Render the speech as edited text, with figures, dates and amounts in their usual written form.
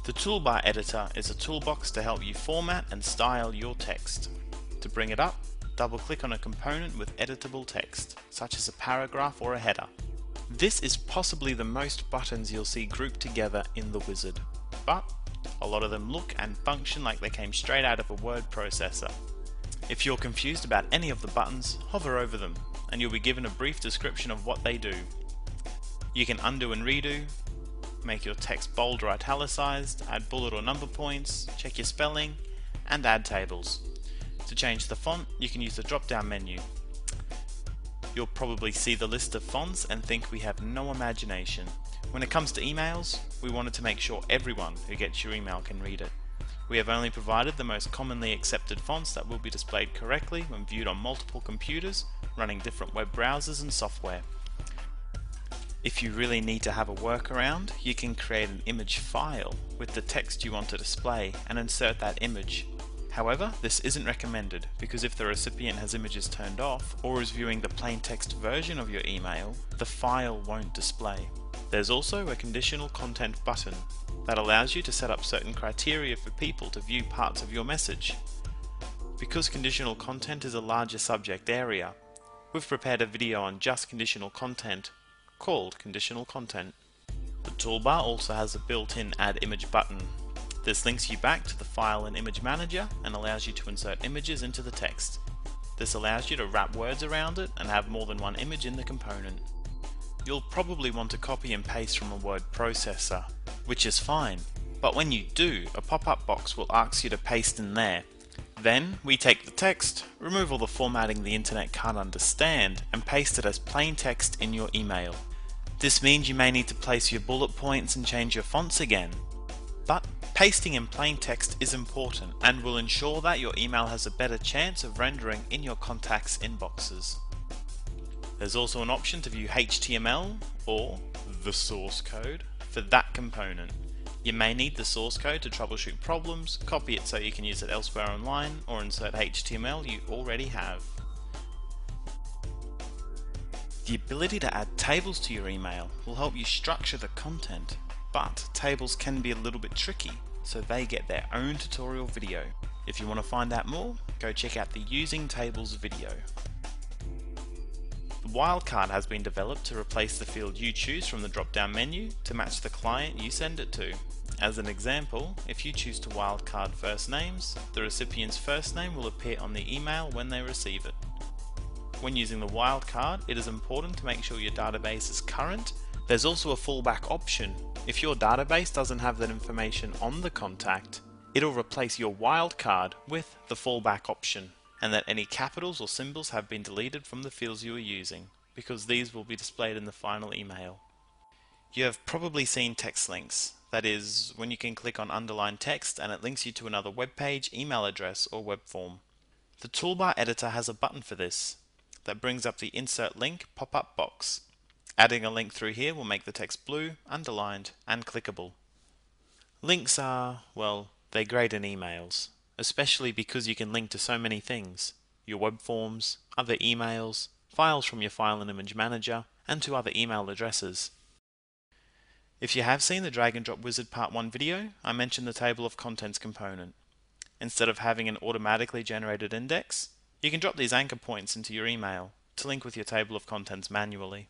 The Toolbar editor is a toolbox to help you format and style your text. To bring it up, double-click on a component with editable text, such as a paragraph or a header. This is possibly the most buttons you'll see grouped together in the wizard, but a lot of them look and function like they came straight out of a word processor. If you're confused about any of the buttons, hover over them, and you'll be given a brief description of what they do. You can undo and redo, make your text bold or italicized, add bullet or number points, check your spelling, and add tables. To change the font, you can use the drop-down menu. You'll probably see the list of fonts and think we have no imagination. When it comes to emails, we wanted to make sure everyone who gets your email can read it. We have only provided the most commonly accepted fonts that will be displayed correctly when viewed on multiple computers running different web browsers and software. If you really need to have a workaround, you can create an image file with the text you want to display and insert that image. However, this isn't recommended because if the recipient has images turned off or is viewing the plain text version of your email, the file won't display. There's also a conditional content button that allows you to set up certain criteria for people to view parts of your message. Because conditional content is a larger subject area, we've prepared a video on just conditional content called Conditional Content. The toolbar also has a built-in Add Image button. This links you back to the File and Image Manager and allows you to insert images into the text. This allows you to wrap words around it and have more than one image in the component. You'll probably want to copy and paste from a word processor, which is fine, but when you do, a pop-up box will ask you to paste in there. Then we take the text, remove all the formatting the internet can't understand, and paste it as plain text in your email. This means you may need to place your bullet points and change your fonts again. But pasting in plain text is important and will ensure that your email has a better chance of rendering in your contacts' inboxes. There's also an option to view HTML or the source code for that component. You may need the source code to troubleshoot problems, copy it so you can use it elsewhere online, or insert HTML you already have. The ability to add tables to your email will help you structure the content, but tables can be a little bit tricky, so they get their own tutorial video. If you want to find out more, go check out the Using Tables video. The wildcard has been developed to replace the field you choose from the drop-down menu to match the client you send it to. As an example, if you choose to wildcard first names, the recipient's first name will appear on the email when they receive it. When using the wildcard, it is important to make sure your database is current. There's also a fallback option. If your database doesn't have that information on the contact, it'll replace your wildcard with the fallback option, and that any capitals or symbols have been deleted from the fields you are using, because these will be displayed in the final email. You have probably seen text links. That is, when you can click on underlined text and it links you to another web page, email address, or web form. The toolbar editor has a button for this that brings up the Insert Link pop-up box. Adding a link through here will make the text blue, underlined, and clickable. Links are, well, they're great in emails, especially because you can link to so many things: your web forms, other emails, files from your File and Image Manager, and to other email addresses. If you have seen the Drag and Drop Wizard Part 1 video, I mentioned the Table of Contents component. Instead of having an automatically generated index, you can drop these anchor points into your email to link with your Table of Contents manually.